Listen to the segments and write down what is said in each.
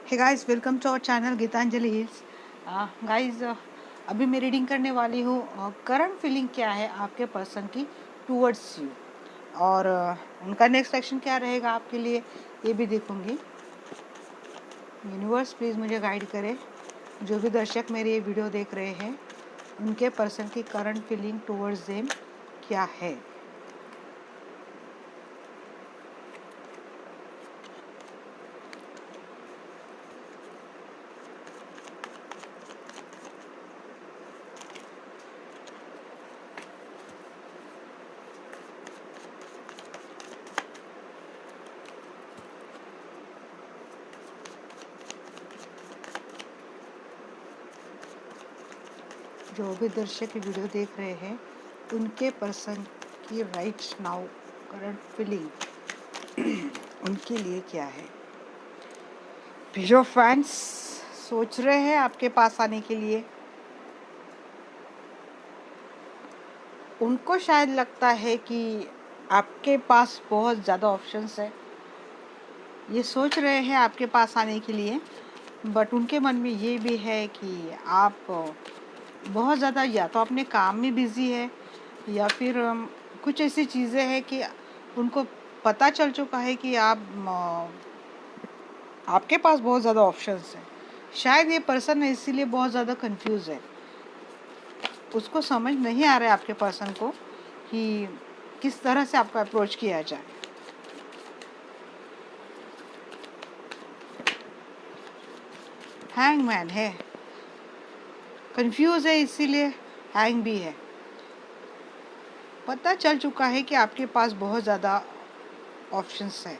Hey guys, welcome to our channel Geetanjali hills. Guys, अभी मैं reading करने वाली हूँ करंट फीलिंग क्या है आपके पर्सन की टूवर्ड्स यू, और उनका नेक्स्ट एक्शन क्या रहेगा आपके लिए, ये भी देखूंगी। यूनिवर्स प्लीज़ मुझे गाइड करे। जो भी दर्शक मेरे ये वीडियो देख रहे हैं, उनके पर्सन की करंट फीलिंग टूवर्ड्स देम क्या है। जो भी दर्शक ये वीडियो देख रहे हैं, उनके पर्सन की राइट नाउ करंट फीलिंग उनके लिए क्या है। जो फैंस सोच रहे हैं आपके पास आने के लिए, उनको शायद लगता है कि आपके पास बहुत ज़्यादा ऑप्शंस है। ये सोच रहे हैं आपके पास आने के लिए, बट उनके मन में ये भी है कि आप बहुत ज़्यादा या तो अपने काम में बिज़ी है, या फिर कुछ ऐसी चीज़ें हैं कि उनको पता चल चुका है कि आपके पास बहुत ज़्यादा ऑप्शंस हैं। शायद ये पर्सन है इसीलिए बहुत ज़्यादा कंफ्यूज है। उसको समझ नहीं आ रहा है आपके पर्सन को कि किस तरह से आपका अप्रोच किया जाए। हैंगमैन है, कंफ्यूज है, इसीलिए हैंग भी है। पता चल चुका है कि आपके पास बहुत ज़्यादा ऑप्शंस है।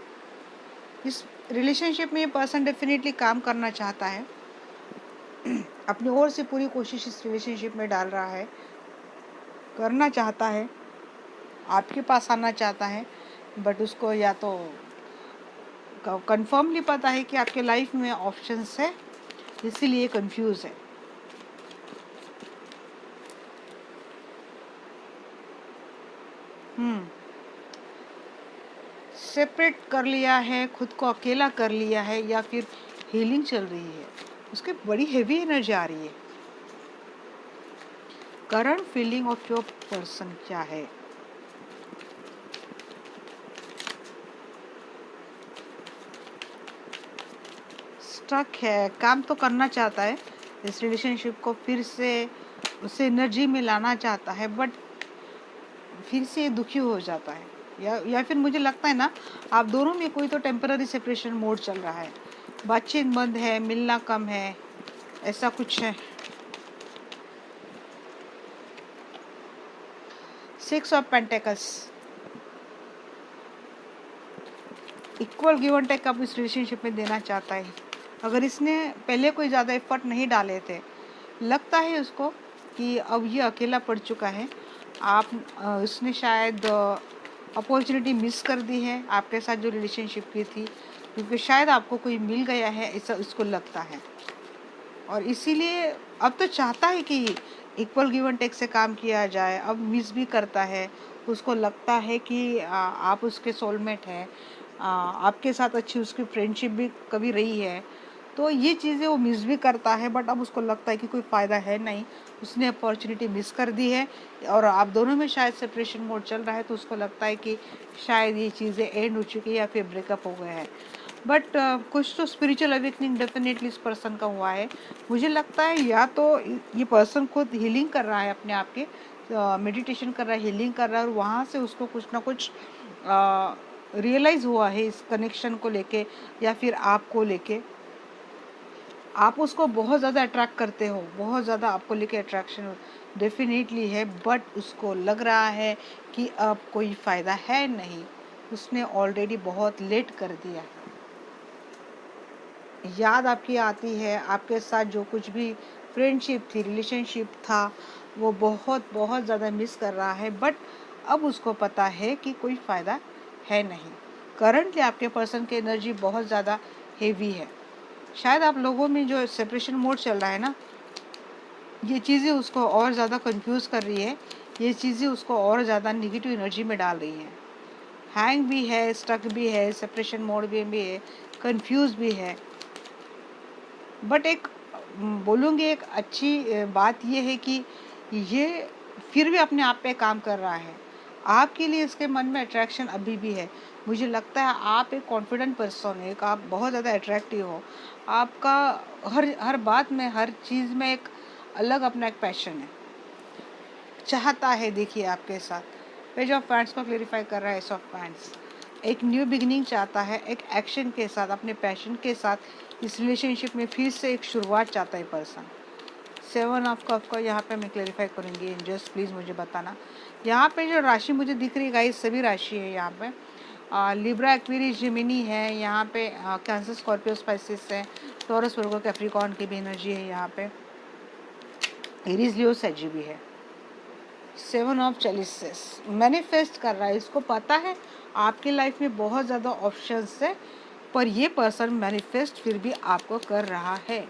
इस रिलेशनशिप में ये पर्सन डेफिनेटली काम करना चाहता है, अपनी ओर से पूरी कोशिश इस रिलेशनशिप में डाल रहा है, करना चाहता है, आपके पास आना चाहता है, बट उसको या तो कंफर्मली पता है कि आपके लाइफ में ऑप्शंस है, इसीलिए कंफ्यूज है। सेपरेट कर लिया है, खुद को अकेला कर लिया है, या फिर हीलिंग चल रही है। उसकी बड़ी हेवी एनर्जी आ रही है। Current feeling of your person क्या है। स्टक है, काम तो करना चाहता है, इस रिलेशनशिप को फिर से उसे एनर्जी में लाना चाहता है, बट फिर से दुखी हो जाता है। या फिर मुझे लगता है ना, आप दोनों में कोई तो टेम्पररी सेपरेशन मोड चल रहा है, बातचीत बंद है, मिलना कम है, ऐसा कुछ है। 6 of pentacles, equal give and take आप इस रिलेशनशिप में देना चाहता है। अगर इसने पहले कोई ज़्यादा एफर्ट नहीं डाले थे, लगता है उसको कि अब ये अकेला पड़ चुका है। उसने शायद अपॉर्चुनिटी मिस कर दी है आपके साथ जो रिलेशनशिप की थी, क्योंकि शायद आपको कोई मिल गया है, ऐसा उसको लगता है। और इसीलिए अब तो चाहता है कि इक्वल गिव एंड टेक से काम किया जाए। अब मिस भी करता है, उसको लगता है कि आप उसके सोलमेट हैं, आपके साथ अच्छी उसकी फ्रेंडशिप भी कभी रही है, तो ये चीज़ें वो मिस भी करता है। बट अब उसको लगता है कि कोई फ़ायदा है नहीं, उसने अपॉर्चुनिटी मिस कर दी है, और आप दोनों में शायद सेपरेशन मोड चल रहा है, तो उसको लगता है कि शायद ये चीज़ें एंड हो चुकी है या फिर ब्रेकअप हो गया है। बट कुछ तो स्पिरिचुअल अवेकनिंग डेफिनेटली इस पर्सन का हुआ है। मुझे लगता है या तो ये पर्सन खुद हीलिंग कर रहा है, अपने आप के मेडिटेशन कर रहा है, हीलिंग कर रहा है, और वहाँ से उसको कुछ ना कुछ रियलाइज़ हुआ है इस कनेक्शन को लेके, या फिर आपको लेके। आप उसको बहुत ज़्यादा अट्रैक्ट करते हो, बहुत ज़्यादा आपको लेके अट्रैक्शन डेफिनेटली है, बट उसको लग रहा है कि अब कोई फ़ायदा है नहीं, उसने ऑलरेडी बहुत लेट कर दिया है। याद आपकी आती है, आपके साथ जो कुछ भी फ्रेंडशिप थी, रिलेशनशिप था, वो बहुत बहुत ज़्यादा मिस कर रहा है, बट अब उसको पता है कि कोई फ़ायदा है नहीं। करंटली आपके पर्सन की एनर्जी बहुत ज़्यादा हेवी है। शायद आप लोगों में जो सेपरेशन मोड चल रहा है ना, ये चीज़ें उसको और ज़्यादा कंफ्यूज कर रही है, ये चीज़ें उसको और ज़्यादा नेगेटिव एनर्जी में डाल रही हैं। हैंग भी है, स्टक भी है, सेपरेशन मोड भी है, कंफ्यूज भी है। बट एक बोलूँगी एक अच्छी बात ये है कि ये फिर भी अपने आप पे काम कर रहा है। आपके लिए इसके मन में अट्रैक्शन अभी भी है। मुझे लगता है आप एक कॉन्फिडेंट पर्सन हो, एक आप बहुत ज़्यादा अट्रैक्टिव हो। आपका हर हर बात में, हर चीज़ में एक अलग अपना एक पैशन है, चाहता है। देखिए आपके साथ पेज ऑफ पैंट्स को क्लेरिफाई कर रहा है। एस ऑफ पैंट्स एक न्यू बिगिनिंग चाहता है, एक एक्शन के साथ, अपने पैशन के साथ इस रिलेशनशिप में फिर से एक शुरुआत चाहता है पर्सन। 7 ऑफ कप का यहाँ पे मैं क्लेरिफाई करूँगी। एंजल्स प्लीज़ मुझे बताना। यहाँ पे जो राशि मुझे दिख रही है गाइस, सभी राशि है यहाँ पे। लिब्रा, एक्वेरियस, जेमिनी है यहाँ पे, कैंसर, स्कॉर्पियो, स्पाइसिस है, टॉरस, वर्गो, कैप्रिकॉर्न की भी एनर्जी है यहाँ पे, एरीज, लियो, सैजी भी है। 7 ऑफ चैलिसेस मैनिफेस्ट कर रहा है। इसको पता है आपकी लाइफ में बहुत ज़्यादा ऑप्शंस है, पर ये पर्सन मैनिफेस्ट फिर भी आपको कर रहा है।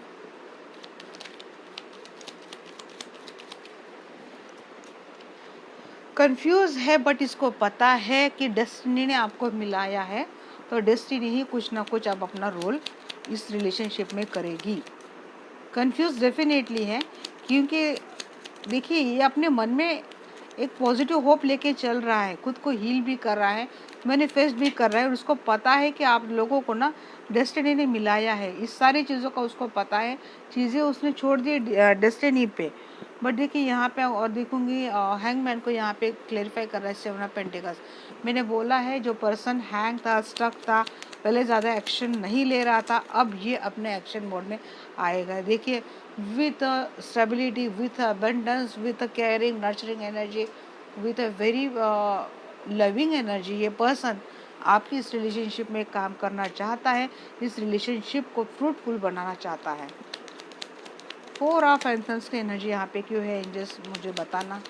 कंफ्यूज है, बट इसको पता है कि डेस्टिनी ने आपको मिलाया है, तो डेस्टिनी ही कुछ ना कुछ अब अपना रोल इस रिलेशनशिप में करेगी। कंफ्यूज डेफिनेटली है, क्योंकि देखिए ये अपने मन में एक पॉजिटिव होप लेके चल रहा है, खुद को हील भी कर रहा है, मैनिफेस्ट भी कर रहा है, और उसको पता है कि आप लोगों को ना डेस्टिनी ने मिलाया है। इस सारी चीज़ों का उसको पता है, चीज़ें उसने छोड़ दी डेस्टिनी पे। बट देखिए यहाँ पे और देखूंगी हैंगमैन को यहाँ पे क्लेरिफाई कर रहा है 7 ऑफ पेंटिकल्स। मैंने बोला है जो पर्सन हैंग था, स्टक था, पहले ज़्यादा एक्शन नहीं ले रहा था, अब ये अपने एक्शन मोड में आएगा। देखिए with a stability, with abundance, with a caring, nurturing energy, with a very loving energy, ये पर्सन आपकी इस रिलेशनशिप में काम करना चाहता है, इस रिलेशनशिप को फ्रूटफुल बनाना चाहता है। 4 ऑफ एंथन्स की एनर्जी यहाँ पे क्यों है एंजल्स मुझे बताना,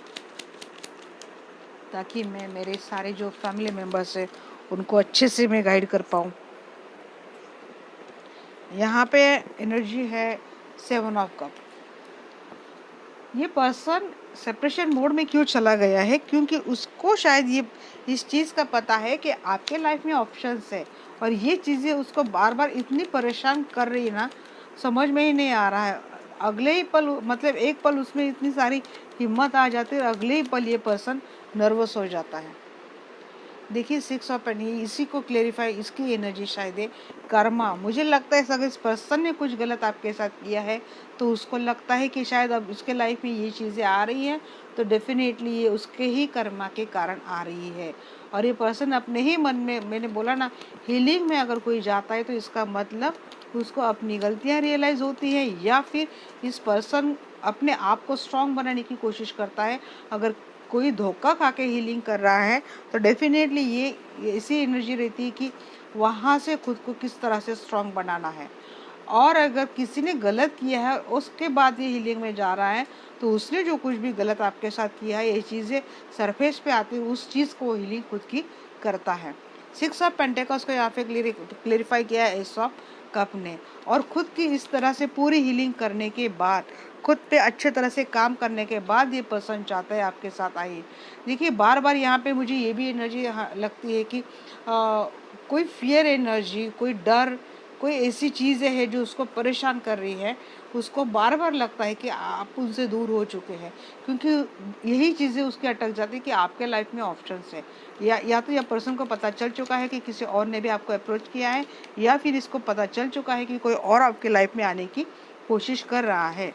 ताकि मैं मेरे सारे जो फैमिली मेम्बर्स है उनको अच्छे से मैं गाइड कर पाऊँ। यहाँ पे एनर्जी है 7 ऑफ कप। ये पर्सन सेपरेशन मोड में क्यों चला गया है, क्योंकि उसको शायद ये इस चीज़ का पता है कि आपके लाइफ में ऑप्शंस है, और ये चीज़ें उसको बार बार इतनी परेशान कर रही है ना, समझ में ही नहीं आ रहा है। अगले ही पल, मतलब एक पल उसमें इतनी सारी हिम्मत आ जाती है, अगले ही पल ये पर्सन नर्वस हो जाता है। देखिए 6 ऑफ पेंटिकल्स इसी को क्लेरिफाई, इसकी एनर्जी शायद है कर्मा। मुझे लगता है अगर इस पर्सन ने कुछ गलत आपके साथ किया है, तो उसको लगता है कि शायद अब उसके लाइफ में ये चीज़ें आ रही हैं, तो डेफिनेटली ये उसके ही कर्मा के कारण आ रही है। और ये पर्सन अपने ही मन में, मैंने बोला ना, हीलिंग में अगर कोई जाता है तो इसका मतलब उसको अपनी गलतियाँ रियलाइज़ होती है, या फिर इस पर्सन अपने आप को स्ट्रॉन्ग बनाने की कोशिश करता है। अगर कोई धोखा खा के हीलिंग कर रहा है तो डेफिनेटली ये ऐसी एनर्जी रहती है कि वहाँ से खुद को किस तरह से स्ट्रॉन्ग बनाना है। और अगर किसी ने गलत किया है उसके बाद ये हीलिंग में जा रहा है, तो उसने जो कुछ भी गलत आपके साथ किया है, ये चीज़ें सरफेस पे आती है, उस चीज़ को हीलिंग खुद की करता है। 6 ऑफ पेंटिकल्स को यहाँ पे क्लेरिफाई किया है एस ऑफ कप ने, और खुद की इस तरह से पूरी हीलिंग करने के बाद, खुद पे अच्छे तरह से काम करने के बाद ये पर्सन चाहता है आपके साथ आइए। देखिए बार बार यहाँ पे मुझे ये भी एनर्जी लगती है कि कोई फियर एनर्जी, कोई डर, कोई ऐसी चीज़ें हैं जो उसको परेशान कर रही है। उसको बार बार लगता है कि आप उनसे दूर हो चुके हैं, क्योंकि यही चीज़ें उसके अटक जाती है कि आपके लाइफ में ऑप्शंस है, या तो यह पर्सन को पता चल चुका है कि किसी और ने भी आपको अप्रोच किया है, या फिर इसको पता चल चुका है कि कोई और आपके लाइफ में आने की कोशिश कर रहा है।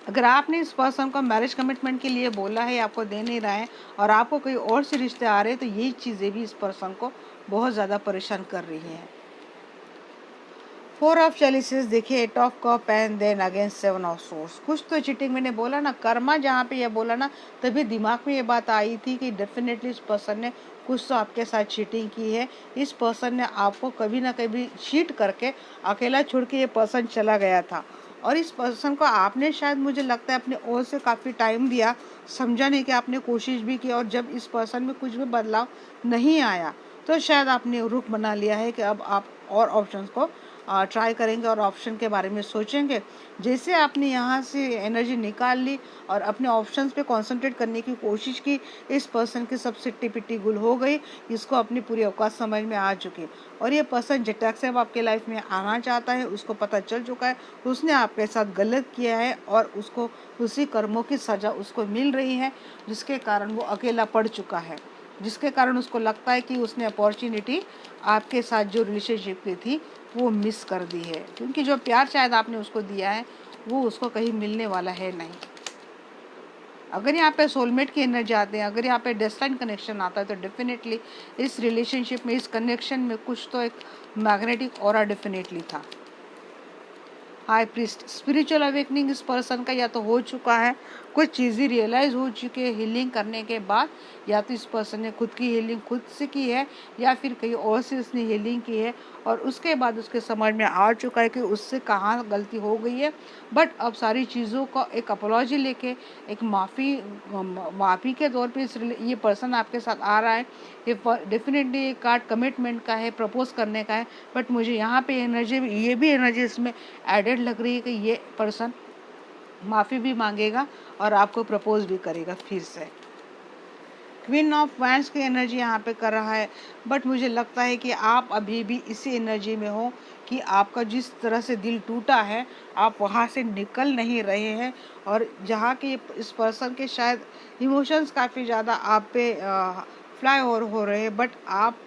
अगर आपने इस पर्सन को मैरिज कमिटमेंट के लिए बोला है, आपको दे नहीं रहा है, और आपको कोई और से रिश्ते आ रहे हैं, तो यही चीज़ें भी इस पर्सन को बहुत ज़्यादा परेशान कर रही हैं। 4 ऑफ चैलिसेस, देखिए 8 of cup and then again 7 of swords. कुछ तो चीटिंग, मैंने बोला ना कर्मा, जहाँ पे ये बोला ना तभी दिमाग में ये बात आई थी कि डेफिनेटली इस पर्सन ने कुछ तो आपके साथ चीटिंग की है। इस पर्सन ने आपको कभी ना कभी चीट करके अकेला छोड़ के ये पर्सन चला गया था, और इस पर्सन को आपने शायद, मुझे लगता है, अपने ओर से काफ़ी टाइम दिया, समझाने की आपने कोशिश भी की, और जब इस पर्सन में कुछ भी बदलाव नहीं आया तो शायद आपने रुख बना लिया है कि अब आप और ऑप्शंस को ट्राई करेंगे और ऑप्शन के बारे में सोचेंगे। जैसे आपने यहाँ से एनर्जी निकाल ली और अपने ऑप्शंस पे कंसंट्रेट करने की कोशिश की, इस पर्सन की सब सिट्टी पिट्टी गुल हो गई, इसको अपनी पूरी औकात समझ में आ चुकी। और ये पर्सन झटक से अब आपके लाइफ में आना चाहता है, उसको पता चल चुका है उसने आपके साथ गलत किया है और उसको उसी कर्मों की सजा उसको मिल रही है, जिसके कारण वो अकेला पड़ चुका है, जिसके कारण उसको लगता है कि उसने अपॉर्चुनिटी आपके साथ जो रिलेशनशिप की थी वो मिस कर दी है, क्योंकि जो प्यार शायद आपने उसको दिया है वो उसको कहीं मिलने वाला है नहीं। अगर यहाँ पे सोलमेट की एनर्जी आते हैं, अगर यहाँ पे डेस्टिनी कनेक्शन आता है, तो डेफिनेटली इस रिलेशनशिप में, इस कनेक्शन में कुछ तो एक मैग्नेटिक ऑरा डेफिनेटली था। हाई प्रीस्ट, स्पिरिचुअल अवेकनिंग इस पर्सन का या तो हो चुका है, कुछ चीज़ें रियलाइज हो चुकी है हीलिंग करने के बाद, या तो इस पर्सन ने खुद की हीलिंग खुद से की है या फिर कहीं और से उसने हीलिंग की है और उसके बाद उसके समझ में आ चुका है कि उससे कहाँ गलती हो गई है। बट अब सारी चीज़ों का एक अपॉलॉजी लेके, एक माफ़ी के तौर पे ये पर्सन आपके साथ आ रहा है। ये डेफिनेटली एक कार्ड कमिटमेंट का है, प्रपोज करने का है। बट मुझे यहाँ पे एनर्जी, ये भी एनर्जी इसमें एडेड लग रही है कि ये पर्सन माफ़ी भी मांगेगा और आपको प्रपोज भी करेगा फिर से। क्वीन ऑफ वैंड्स की एनर्जी यहाँ पे कर रहा है, बट मुझे लगता है कि आप अभी भी इसी एनर्जी में हो कि आपका जिस तरह से दिल टूटा है आप वहाँ से निकल नहीं रहे हैं, और जहाँ के इस पर्सन के शायद इमोशंस काफ़ी ज़्यादा आप पे फ्लाई हो रहे हैं, बट आप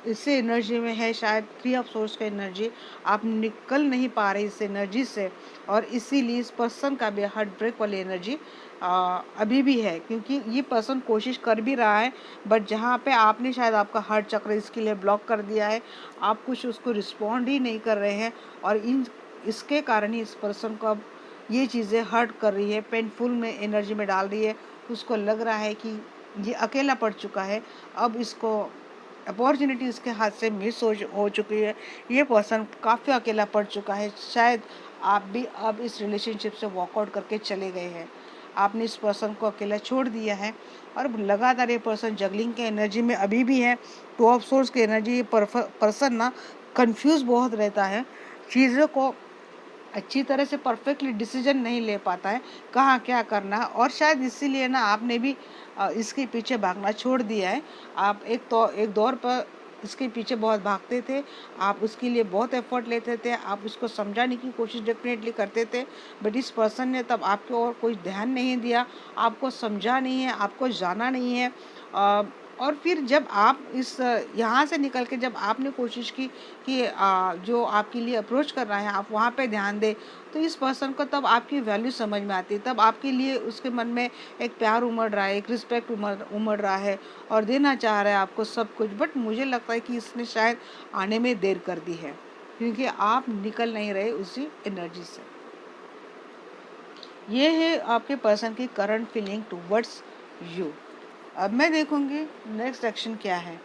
इससे एनर्जी में है शायद थ्री ऑफ सोर्स का एनर्जी, आप निकल नहीं पा रहे इस एनर्जी से, और इसीलिए इस पर्सन का भी हार्ट ब्रेक वाली एनर्जी अभी भी है, क्योंकि ये पर्सन कोशिश कर भी रहा है, बट जहाँ पे आपने शायद आपका हार्ट चक्र इसके लिए ब्लॉक कर दिया है, आप कुछ उसको रिस्पॉन्ड ही नहीं कर रहे हैं, और इसके कारण ही इस पर्सन को अब ये चीज़ें हर्ट कर रही है, पेनफुल में एनर्जी में डाल रही है। उसको लग रहा है कि ये अकेला पड़ चुका है, अब इसको अपॉर्चुनिटी इसके हाथ से मिस हो चुकी है, ये पर्सन काफ़ी अकेला पड़ चुका है। शायद आप भी अब इस रिलेशनशिप से वॉकआउट करके चले गए हैं, आपने इस पर्सन को अकेला छोड़ दिया है, और लगातार ये पर्सन जगलिंग के एनर्जी में अभी भी है। टू ऑफ सोर्स की एनर्जी, ये पर्सन ना कंफ्यूज बहुत रहता है, चीज़ों को अच्छी तरह से परफेक्टली डिसीजन नहीं ले पाता है कहाँ क्या करना है, और शायद इसीलिए ना आपने भी इसके पीछे भागना छोड़ दिया है। आप एक दौर पर इसके पीछे बहुत भागते थे, आप उसके लिए बहुत एफर्ट लेते थे, आप उसको समझाने की कोशिश डेफिनेटली करते थे, बट इस पर्सन ने तब आपके और कोई ध्यान नहीं दिया, आपको समझा नहीं है, आपको जाना नहीं है। और फिर जब आप इस यहाँ से निकल के जब आपने कोशिश की कि जो आपके लिए अप्रोच कर रहा है आप वहाँ पे ध्यान दें, तो इस पर्सन को तब आपकी वैल्यू समझ में आती है, तब आपके लिए उसके मन में एक प्यार उमड़ रहा है, एक रिस्पेक्ट उमड़ रहा है, और देना चाह रहा है आपको सब कुछ। बट मुझे लगता है कि इसने शायद आने में देर कर दी है, क्योंकि आप निकल नहीं रहे उसी एनर्जी से। ये है आपके पर्सन की करंट फीलिंग टूवर्ड्स यू। अब मैं देखूंगी नेक्स्ट एक्शन क्या है।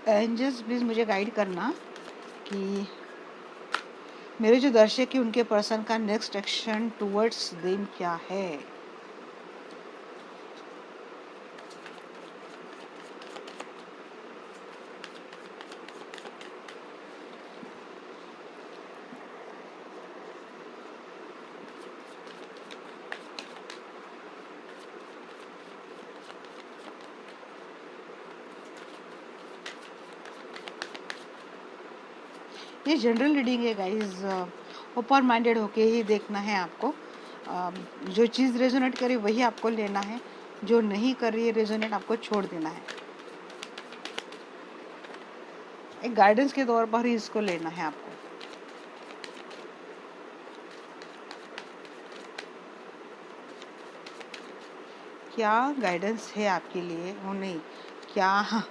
एंजल्स प्लीज मुझे गाइड करना कि मेरे जो दर्शक है उनके पर्सन का नेक्स्ट एक्शन टुवर्ड्स देम क्या है। ये जनरल रीडिंग है गाइज, ओपन माइंडेड होके ही देखना है आपको। जो चीज़ रेजोनेट करे वही आपको लेना है, जो नहीं कर रही है रेजोनेट आपको छोड़ देना है। एक गाइडेंस के तौर पर ही इसको लेना है आपको। क्या गाइडेंस है आपके लिए, वो नहीं, क्या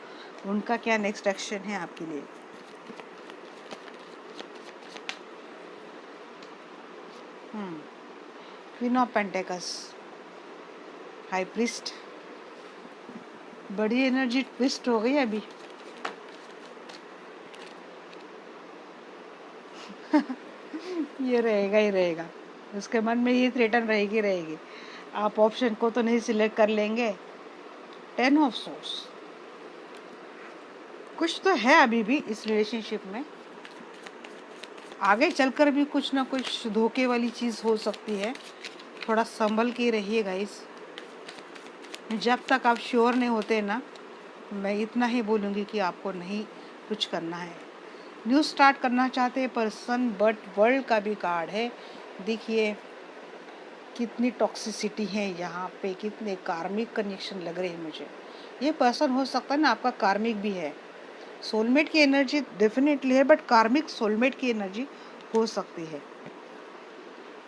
उनका क्या नेक्स्ट एक्शन है आपके लिए। क्वीन ऑफ पेंटेकस, हाई प्रीस्ट, बड़ी एनर्जी ट्विस्ट हो गई अभी। ये रहेगा ही रहेगा, उसके मन में ये थ्रेटन रहेगी। आप ऑप्शन को तो नहीं सिलेक्ट कर लेंगे। 10 ऑफ सोर्स, कुछ तो है अभी भी इस रिलेशनशिप में, आगे चलकर भी कुछ ना कुछ धोखे वाली चीज हो सकती है। थोड़ा संभल के रहिए गाइस, जब तक आप श्योर नहीं होते ना, मैं इतना ही बोलूँगी कि आपको नहीं कुछ करना है। न्यू स्टार्ट करना चाहते हैं पर्सन, बट वर्ल्ड का भी कार्ड है। देखिए कितनी टॉक्सिसिटी है यहाँ पे, कितने कार्मिक कनेक्शन लग रहे हैं मुझे। ये पर्सन हो सकता है ना आपका कार्मिक भी है, सोलमेट की एनर्जी डेफिनेटली है, बट कार्मिक सोलमेट की एनर्जी हो सकती है।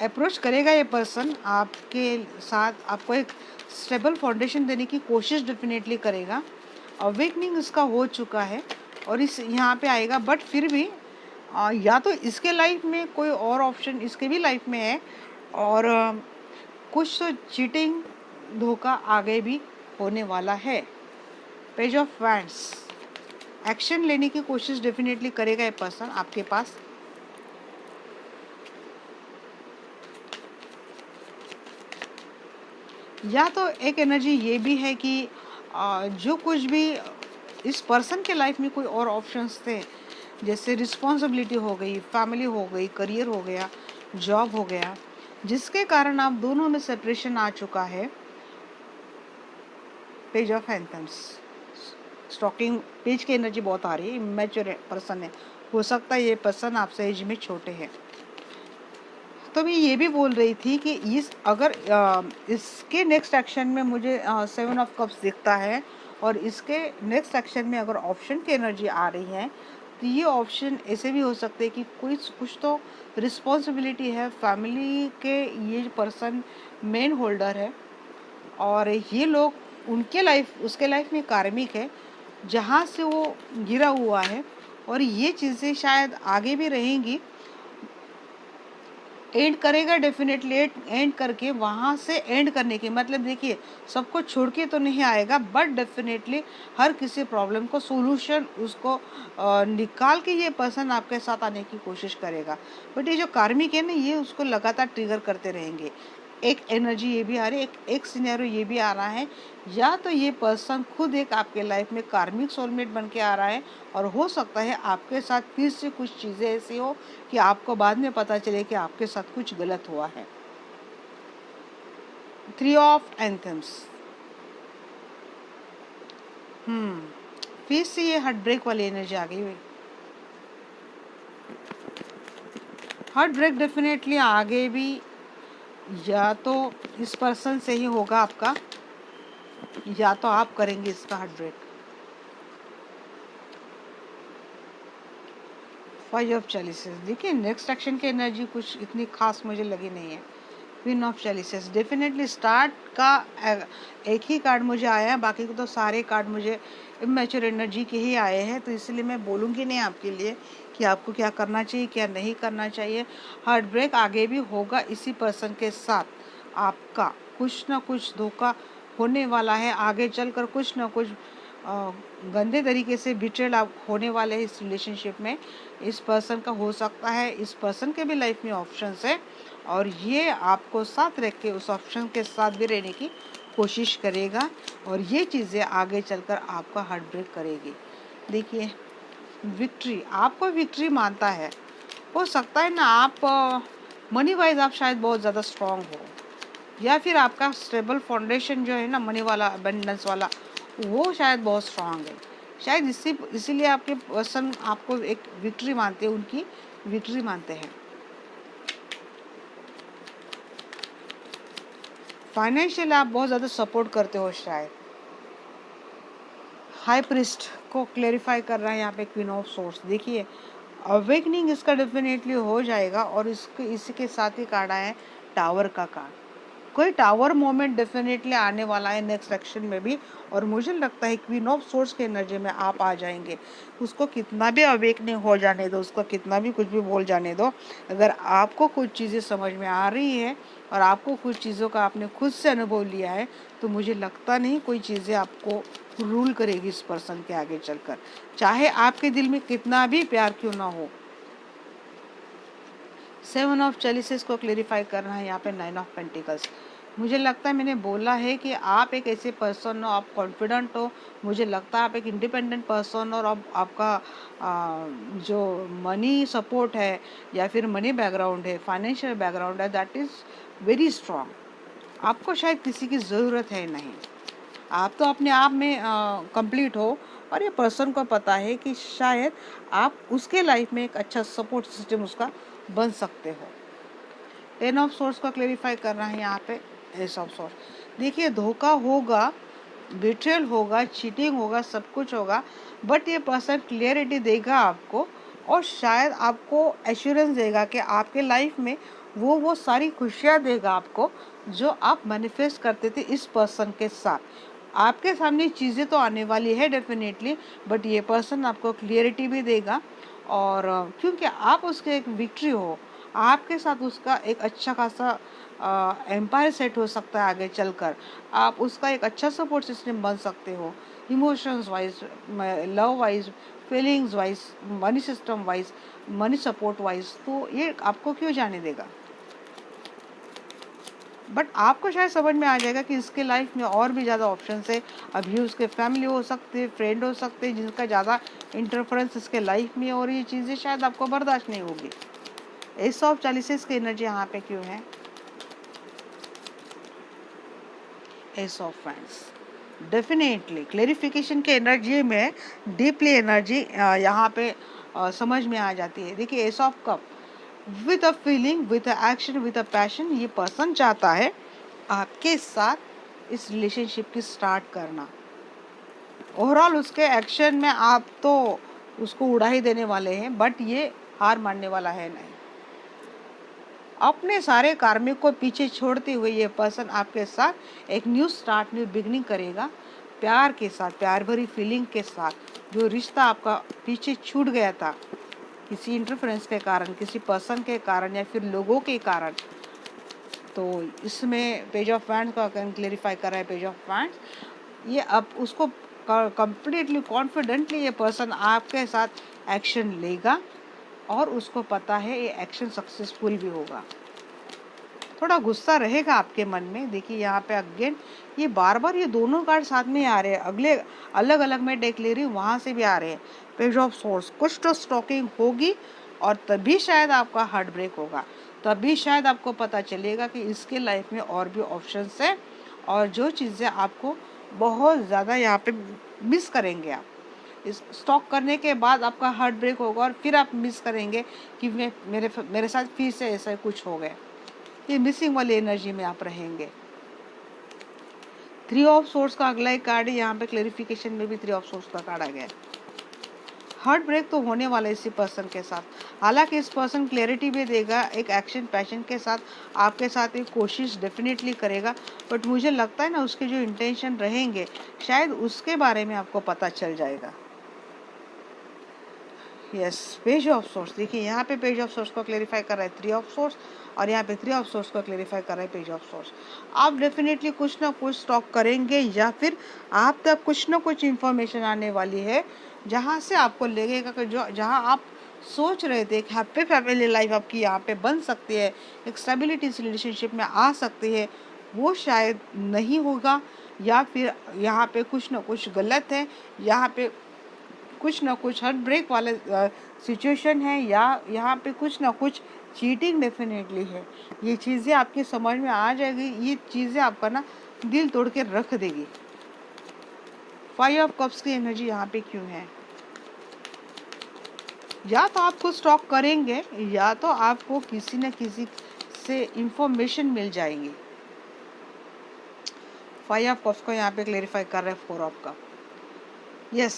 अप्रोच करेगा ये पर्सन आपके साथ, आपको एक स्टेबल फाउंडेशन देने की कोशिश डेफिनेटली करेगा। अवेकनिंग इसका हो चुका है और इस यहाँ पे आएगा, बट फिर भी या तो इसके लाइफ में कोई और ऑप्शन इसके भी लाइफ में है, और कुछ तो चीटिंग धोखा आगे भी होने वाला है। पेज ऑफ वैंड्स, एक्शन लेने की कोशिश डेफिनेटली करेगा ये पर्सन आपके पास। या तो एक एनर्जी ये भी है कि जो कुछ भी इस पर्सन के लाइफ में कोई और ऑप्शंस थे, जैसे रिस्पॉन्सिबिलिटी हो गई, फैमिली हो गई, करियर हो गया, जॉब हो गया, जिसके कारण आप दोनों में सेपरेशन आ चुका है। Page of anthems, stocking page की एनर्जी बहुत आ रही है। मैच्योर पर्सन है, हो सकता है ये पर्सन आपसे एज में छोटे हैं। तो मैं ये भी बोल रही थी कि इस अगर इसके नेक्स्ट एक्शन में मुझे 7 ऑफ कप्स दिखता है, और इसके नेक्स्ट एक्शन में अगर ऑप्शन की एनर्जी आ रही है, तो ये ऑप्शन ऐसे भी हो सकते हैं कि कुछ तो रिस्पॉन्सिबिलिटी है फैमिली के, ये पर्सन मेन होल्डर है, और ये लोग उसके लाइफ में कार्मिक है जहाँ से वो गिरा हुआ है, और ये चीज़ें शायद आगे भी रहेंगी। एंड करेगा डेफिनेटली, एंड करके वहाँ से एंड करने की मतलब देखिए सबको छोड़ के तो नहीं आएगा, बट डेफिनेटली हर किसी प्रॉब्लम को सोल्यूशन उसको निकाल के ये पर्सन आपके साथ आने की कोशिश करेगा। बट ये जो कार्मिक है ना, ये उसको लगातार ट्रिगर करते रहेंगे। एक एनर्जी ये भी आ रही है, एक सिनेरियो ये भी आ रहा है, या तो ये पर्सन खुद एक आपके लाइफ में कार्मिक सोलमेट बन के आ रहा है, और हो सकता है आपके साथ फिर से कुछ चीज़ें ऐसी हो कि आपको बाद में पता चले कि आपके साथ कुछ गलत हुआ है। 3 ऑफ एंथम्स, फिर से ये हार्ट ब्रेक वाली एनर्जी आ गई हुई। हार्ट ब्रेक डेफिनेटली आगे भी या तो इस पर्सन से ही होगा आपका, या तो आप करेंगे इसका हार्ट ब्रेक। 5 ऑफ चैलिसेस, देखिए नेक्स्ट एक्शन की एनर्जी कुछ इतनी खास मुझे लगी नहीं है। क्वीन ऑफ चैलिसेस, डेफिनेटली स्टार्ट का एक ही कार्ड मुझे आया है, बाकी तो सारे कार्ड मुझे इमेच्योर एनर्जी के ही आए हैं, तो इसलिए मैं बोलूँगी नहीं आपके लिए कि आपको क्या करना चाहिए क्या नहीं करना चाहिए। हार्ट ब्रेक आगे भी होगा इसी पर्सन के साथ, आपका कुछ ना कुछ धोखा होने वाला है, आगे चलकर कुछ ना कुछ गंदे तरीके से बिट्रेल आप होने वाले हैं इस रिलेशनशिप में। इस पर्सन का हो सकता है, इस पर्सन के भी लाइफ में ऑप्शंस है, और ये आपको साथ रख के उस ऑप्शन के साथ भी रहने की कोशिश करेगा, और ये चीज़ें आगे चलकर आपका हार्ट ब्रेक करेगी। देखिए विक्ट्री, आपको विक्ट्री मानता है, हो सकता है ना आप मनी वाइज आप शायद बहुत ज़्यादा स्ट्रांग हो, या फिर आपका स्टेबल फाउंडेशन जो है ना मनी वाला, अबंडेंस वाला, वो शायद बहुत स्ट्रांग है। शायद इसीलिए आपके पर्सन आपको एक विक्ट्री मानते हैं, उनकी विक्ट्री मानते हैं। फाइनेंशियल आप बहुत ज़्यादा सपोर्ट करते हो शायद। हाई प्रिस्ट को क्लेरिफाई कर रहा है यहाँ पे क्वीन ऑफ सोर्स। देखिए अवेकनिंग इसका डेफिनेटली हो जाएगा, और इसके साथ ही कार्ड आया है टावर का कार्ड। कोई टावर मोमेंट डेफिनेटली आने वाला है नेक्स्ट सेक्शन में भी, और मुझे लगता है क्वीन ऑफ सोर्स के एनर्जी में आप आ जाएंगे। उसको कितना भी अवेक नहीं हो जाने दो, उसको कितना भी कुछ भी बोल जाने दो, अगर आपको कुछ चीज़ें समझ में आ रही है और आपको कुछ चीज़ों का आपने खुद से अनुभव लिया है, तो मुझे लगता नहीं कोई चीज़ें आपको रूल करेगी इस पर्सन के आगे चलकर, चाहे आपके दिल में कितना भी प्यार क्यों ना हो। 7 ऑफ चैलिसेस को क्लेरिफाई करना है यहाँ पे 9 ऑफ पेंटिकल्स। मुझे लगता है मैंने बोला है कि आप एक ऐसे पर्सन हो, आप कॉन्फिडेंट हो, मुझे लगता है आप एक इंडिपेंडेंट पर्सन हो, और आपका जो मनी सपोर्ट है या फिर मनी बैकग्राउंड है, फाइनेंशियल बैकग्राउंड है, दैट इज़ वेरी स्ट्रांग। आपको शायद किसी की ज़रूरत है नहीं, आप तो अपने आप में कंप्लीट हो, और ये पर्सन को पता है कि शायद आप उसके लाइफ में एक अच्छा सपोर्ट सिस्टम उसका बन सकते हो। 10 ऑफ सोर्स को क्लेरिफाई करना है यहाँ पे एस ऑफ सोर्स। देखिए धोखा होगा, बिट्रेल होगा, चीटिंग होगा, सब कुछ होगा, बट ये पर्सन क्लियरिटी देगा आपको, और शायद आपको एश्योरेंस देगा कि आपके लाइफ में वो सारी खुशियाँ देगा आपको जो आप मैनिफेस्ट करते थे इस पर्सन के साथ। आपके सामने चीज़ें तो आने वाली है डेफिनेटली, बट ये पर्सन आपको क्लियरिटी भी देगा, और क्योंकि आप उसके एक विक्ट्री हो, आपके साथ उसका एक अच्छा खासा एम्पायर सेट हो सकता है आगे चलकर, आप उसका एक अच्छा सपोर्ट सिस्टम बन सकते हो, emotions wise, love wise, feelings wise, money system wise, money support wise, तो ये आपको क्यों जाने देगा। बट आपको शायद समझ में आ जाएगा कि इसके लाइफ में और भी ज़्यादा ऑप्शंस है। अभी उसके फैमिली हो सकते हैं, फ्रेंड हो सकते हैं, जिनका ज़्यादा इंटरफेरेंस इसके लाइफ में, और ये चीज़ें शायद आपको बर्दाश्त नहीं होगी। एस ऑफ चैलिसेस की एनर्जी यहाँ पे क्यों है, S of wands. Definitely clarification के एनर्जी में डीपली एनर्जी यहाँ पे समझ में आ जाती है। देखिए S of cup, with a feeling, with a action, with a passion, ये पर्सन चाहता है आपके साथ इस रिलेशनशिप की स्टार्ट करना। ओवरऑल उसके एक्शन में आप तो उसको उड़ा ही देने वाले हैं, बट ये हार मानने वाला है नहीं। अपने सारे कार्मिक को पीछे छोड़ते हुए ये पर्सन आपके साथ एक न्यू स्टार्ट, न्यू बिगनिंग करेगा, प्यार के साथ, प्यार भरी फीलिंग के साथ। जो रिश्ता आपका पीछे छूट गया था किसी इंटरफेरेंस के कारण, किसी पर्सन के कारण या फिर लोगों के कारण, तो इसमें पेज ऑफ वैंड्स का क्लेरिफाई कर रहा है। पेज ऑफ वैंड्स ये अब उसको कंप्लीटली कॉन्फिडेंटली ये पर्सन आपके साथ एक्शन लेगा, और उसको पता है ये एक्शन सक्सेसफुल भी होगा। थोड़ा गुस्सा रहेगा आपके मन में। देखिए यहाँ पे अगेन ये बार बार ये दोनों कार्ड साथ में आ रहे हैं, अगले अलग अलग मैं देख ले रही हूँ, वहाँ से भी आ रहे हैं। पेज ऑफ सोर्स, कुछ तो स्टॉकिंग होगी, और तभी शायद आपका हार्ट ब्रेक होगा, तभी शायद आपको पता चलेगा कि इसके लाइफ में और भी ऑप्शंस है, और जो चीज़ें आपको बहुत ज़्यादा यहाँ पे मिस करेंगे आप, इस स्टॉक करने के बाद आपका हार्ट ब्रेक होगा, और फिर आप मिस करेंगे कि मेरे साथ फिर से ऐसा कुछ हो गया। ये मिसिंग वाली एनर्जी में आप रहेंगे। 3 ऑफ सोर्स का अगला एक कार्ड है, यहाँ पे क्लेरिफिकेशन में भी 3 ऑफ सोर्स का कार्ड आ गया है। हार्ट ब्रेक तो होने वाला है इसी पर्सन के साथ, हालांकि इस पर्सन क्लैरिटी भी देगा, एक एक्शन पैशन के साथ आपके साथ एक कोशिश डेफिनेटली करेगा, बट मुझे लगता है ना उसके जो इंटेंशन रहेंगे शायद उसके बारे में आपको पता चल जाएगा। Yes, page of source. देखिए यहाँ पे पेज ऑफ सोर्स को क्लेरिफाई कर रहा है 3 ऑफ सोर्स, और यहाँ पे 3 ऑफ सोर्स को क्लेरिफाई कर रहा है पेज ऑफ सोर्स। आप डेफिनेटली कुछ ना कुछ स्टॉक करेंगे, या फिर आप तक कुछ ना कुछ इंफॉर्मेशन आने वाली है जहाँ से आपको लगेगा कि जो जहाँ आप सोच रहे थे कि हैप्पी फैमिली लाइफ आपकी यहाँ पे बन सकती है, एक स्टेबिलिटी इस रिलेशनशिप में आ सकती है, वो शायद नहीं होगा, या फिर यहाँ पे कुछ ना कुछ गलत है, यहाँ पे कुछ ना कुछ हार्ट ब्रेक वाले सिचुएशन है, या यहाँ पे कुछ ना कुछ चीटिंग डेफिनेटली है। ये चीज़ें आपकी समझ में आ जाएगी, ये चीज़ें आपका ना दिल तोड़ के रख देगी। 5 ऑफ कप्स की एनर्जी यहाँ पे क्यों है, या तो आपको स्टॉक करेंगे, या तो आपको किसी न किसी से इंफॉर्मेशन मिल जाएगी। 5 ऑफ कप्स को यहाँ पे क्लेरिफाई कर रहे हैं 4 ऑफ कप। यस,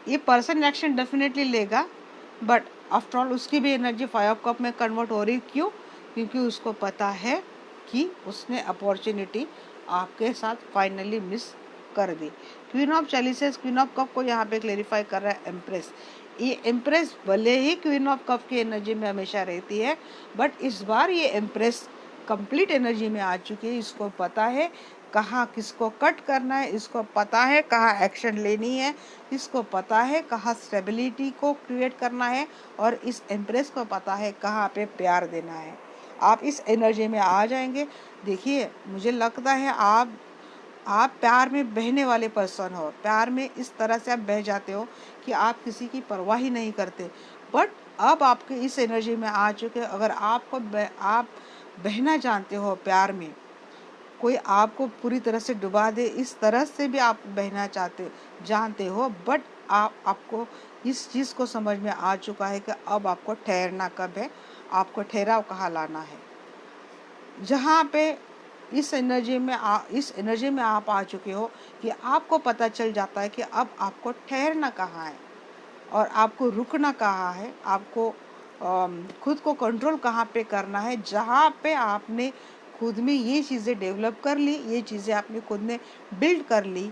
ये पर्सन एक्शन डेफिनेटली लेगा, बट आफ्टर ऑल उसकी भी एनर्जी 5 ऑफ कप में कन्वर्ट हो रही। क्यों? क्योंकि उसको पता है कि उसने अपॉर्चुनिटी आपके साथ फाइनली मिस कर दी। Queen of chalices, queen of cup को यहाँ पे क्लेरिफाई कर रहा है एम्प्रेस। ये एम्प्रेस भले ही क्वीन ऑफ कप की एनर्जी में हमेशा रहती है, बट इस बार ये एम्प्रेस कंप्लीट एनर्जी में आ चुकी है। इसको पता है कहाँ किसको कट करना है, इसको पता है कहाँ एक्शन लेनी है, इसको पता है कहाँ स्टेबिलिटी को क्रिएट करना है, और इस एम्प्रेस को पता है कहाँ पे प्यार देना है। आप इस एनर्जी में आ जाएंगे। देखिए, मुझे लगता है आप प्यार में बहने वाले पर्सन हो। प्यार में इस तरह से आप बह जाते हो कि आप किसी की परवाह ही नहीं करते। बट अब आपके इस एनर्जी में आ चुके, अगर आप बहना जानते हो प्यार में, कोई आपको पूरी तरह से डुबा दे, इस तरह से भी आप बहना जानते हो, बट आपको इस चीज़ को समझ में आ चुका है कि अब आपको ठहरना कब है, आपको ठहराव कहाँ लाना है। जहाँ पे इस एनर्जी में आप आ चुके हो कि आपको पता चल जाता है कि अब आपको ठहरना कहाँ है और आपको रुकना कहाँ है, आपको खुद को कंट्रोल कहाँ पे करना है। जहाँ पे आपने खुद में ये चीज़ें डेवलप कर ली, ये चीज़ें आपने खुद ने बिल्ड कर ली,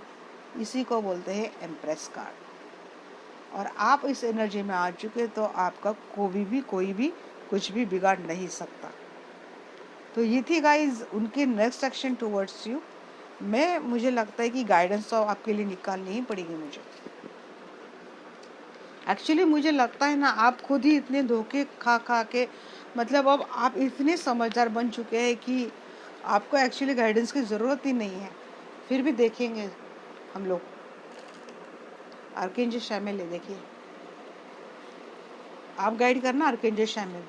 इसी को बोलते हैं एम्प्रेस कार्ड। और आप इस एनर्जी में आ चुके तो आपका कोई भी कुछ भी बिगाड़ नहीं सकता। तो ये थी गाइज उनके नेक्स्ट एक्शन टुवर्ड्स यू। मुझे लगता है कि गाइडेंस तो आपके लिए निकालनी ही पड़ेगी मुझे। एक्चुअली मुझे लगता है ना, आप खुद ही इतने धोखे खा के, मतलब अब आप इतने समझदार बन चुके हैं कि आपको एक्चुअली गाइडेंस की ज़रूरत ही नहीं है। फिर भी देखेंगे हम लोग। आर्कएंजल शामिल है, देखिए आप गाइड करना आर्कएंजल शामिल।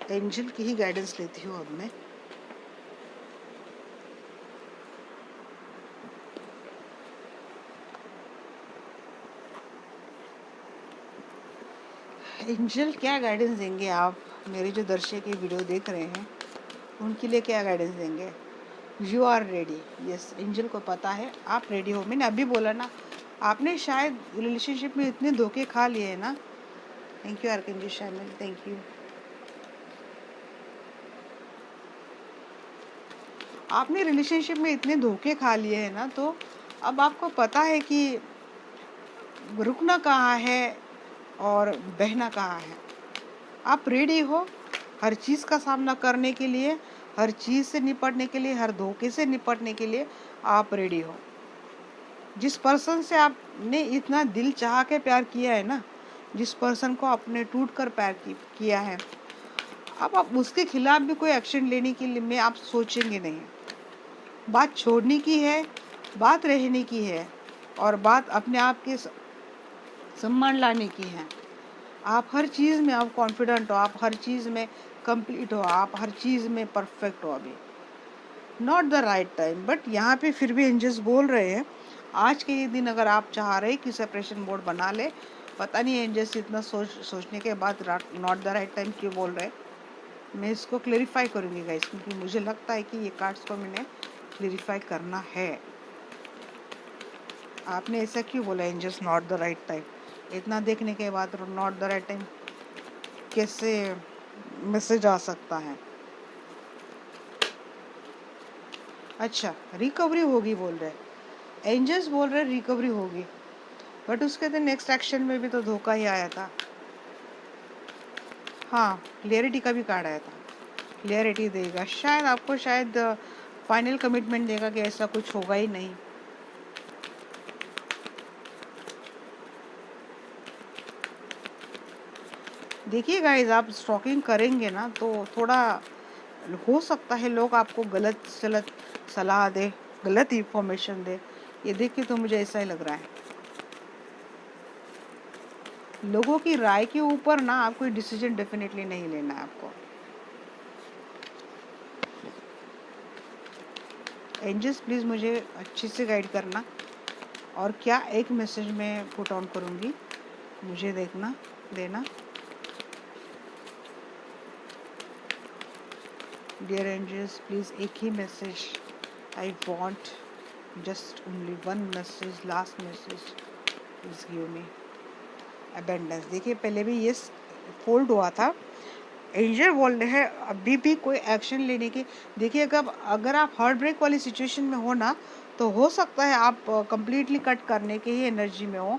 एंजल की ही गाइडेंस लेती हूँ अब मैं। एंजल क्या गाइडेंस देंगे आप मेरे जो दर्शक ये वीडियो देख रहे हैं, उनके लिए क्या गाइडेंस देंगे? You are ready. Yes, angel को पता है आप रेडी हो। मैंने अभी बोला ना, आपने शायद रिलेशनशिप में इतने धोखे खा लिए हैं ना। थैंक यू आर्कएंजल शामिल, थैंक यू। आपने रिलेशनशिप में इतने धोखे खा लिए हैं ना, तो अब आपको पता है कि रुकना कहाँ है और बहना कहाँ है। आप रेडी हो हर चीज़ का सामना करने के लिए, हर चीज़ से निपटने के लिए, हर धोखे से निपटने के लिए आप रेडी हो। जिस पर्सन से आपने इतना दिल चाह के प्यार किया है ना, जिस पर्सन को आपने टूट कर प्यार किया है, अब आप उसके खिलाफ भी कोई एक्शन लेने के लिए में आप सोचेंगे नहीं। बात छोड़ने की है, बात रहने की है, और बात अपने आप के सम्मान लाने की है। आप हर चीज़ में आप कॉन्फिडेंट हो, आप हर चीज़ में कंप्लीट हो, आप हर चीज़ में परफेक्ट हो। अभी not the right time, but यहाँ पे फिर भी एंजल्स बोल रहे हैं आज के ये दिन अगर आप चाह रहे कि सेपरेशन बोर्ड बना ले। पता नहीं एंजल्स इतना सोचने के बाद नॉट द राइट टाइम क्यों बोल रहे। मैं इसको क्लेरिफाई करूँगी गाइस, क्योंकि मुझे लगता है कि ये कार्ड्स को मैंने क्लेरिफाई करना है। आपने ऐसा क्यों बोला angels, not the right time? इतना देखने के बाद नॉट द राइट टाइम कैसे मैसेज आ सकता है? अच्छा, रिकवरी होगी बोल रहे एंजल्स, बोल रहे रिकवरी होगी, बट उसके तो नेक्स्ट एक्शन में भी तो धोखा ही आया था। हाँ, क्लियरिटी का भी कार्ड आया था। क्लियरिटी देगा शायद आपको, शायद फाइनल कमिटमेंट देगा कि ऐसा कुछ होगा ही नहीं। देखिए गाइज, आप स्टॉकिंग करेंगे ना तो थोड़ा हो सकता है लोग आपको गलत सलाह दे, गलत इंफॉर्मेशन दे। ये देख के तो मुझे ऐसा ही लग रहा है। लोगों की राय के ऊपर ना आप कोई डिसीजन डेफिनेटली नहीं लेना है आपको। एंजल्स प्लीज़ मुझे अच्छे से गाइड करना, और क्या एक मैसेज में पुट ऑन करूँगी मुझे देना। डियर एंजल्स, प्लीज़ एक ही message I want, just only one message, last message, please give me abundance. देखिए पहले भी ये फोल्ड हुआ था, एंजल बोल रहे हैं अभी भी कोई एक्शन लेने की। देखिए अगर आप हार्ट ब्रेक वाली सिचुएशन में हो ना, तो हो सकता है आप कंप्लीटली कट करने के ही एनर्जी में हो,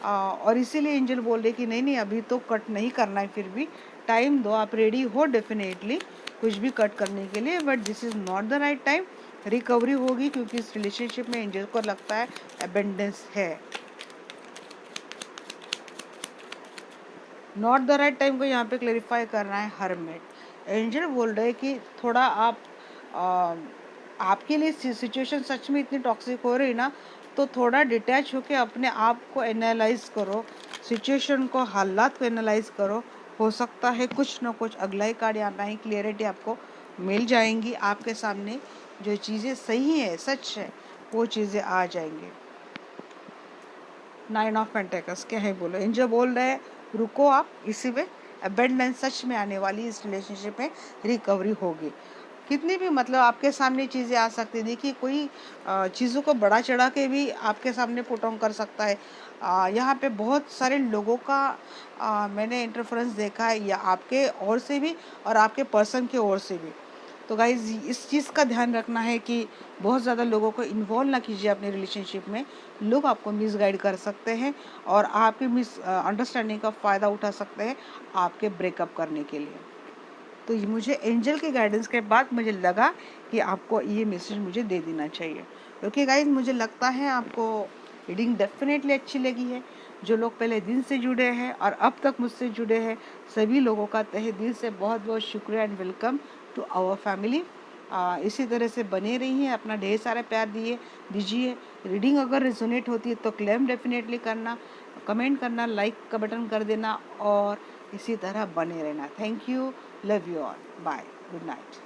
और इसीलिए एंजल बोल रहे कि नहीं नहीं अभी तो कट नहीं करना है, फिर भी टाइम दो, आप रेडी हो डेफिनेटली कुछ भी कट करने के लिए, but this is not the right time. Recovery होगी क्योंकि इस रिलेशनशिप में एंजल को लगता है अबेंडेंस है। नॉट द राइट टाइम को यहाँ पे क्लेरिफाई करना है हरमिट। एंजल बोल रहे हैं कि थोड़ा आपके लिए सिचुएशन सच में इतनी टॉक्सिक हो रही ना, तो थोड़ा डिटैच होके अपने आप को एनालाइज करो, सिचुएशन को, हालात को एनालाइज करो। हो सकता है कुछ ना कुछ अगला ही कार्ड आना ही, क्लियरिटी आपको मिल जाएंगी, आपके सामने जो चीज़ें सही है, सच है, वो चीज़ें आ जाएंगी। 9 ऑफ पेंटिकल्स क्या है बोलो। एंजल बोल रहे हैं रुको आप इसी में, अबेंडेंस सच में आने वाली, इस रिलेशनशिप में रिकवरी होगी। कितनी भी मतलब आपके सामने चीज़ें आ सकती है। देखिए कोई चीज़ों को बड़ा चढ़ा के भी आपके सामने पुट ऑन कर सकता है। यहाँ पे बहुत सारे लोगों का मैंने इंटरफेरेंस देखा है, या आपके ओर से भी और आपके पर्सन के ओर से भी। तो गाइज इस चीज़ का ध्यान रखना है कि बहुत ज़्यादा लोगों को इन्वॉल्व ना कीजिए अपने रिलेशनशिप में। लोग आपको मिसगाइड कर सकते हैं और आपके मिस अंडरस्टैंडिंग का फ़ायदा उठा सकते हैं आपके ब्रेकअप करने के लिए। तो ये मुझे एंजल के गाइडेंस के बाद मुझे लगा कि आपको ये मैसेज मुझे दे देना चाहिए। ओके गाइज, मुझे लगता है आपको रीडिंग डेफिनेटली अच्छी लगी है। जो लोग पहले दिन से जुड़े हैं और अब तक मुझसे जुड़े हैं, सभी लोगों का तहे दिल से बहुत बहुत शुक्रिया and welcome to our family. इसी तरह से बने रहिए, अपना ढेर सारा प्यार दीजिए। रीडिंग अगर रिजोनेट होती है तो क्लेम डेफिनेटली करना, कमेंट करना, लाइक का बटन कर देना और इसी तरह बने रहना। Thank you, love you all, bye, good night.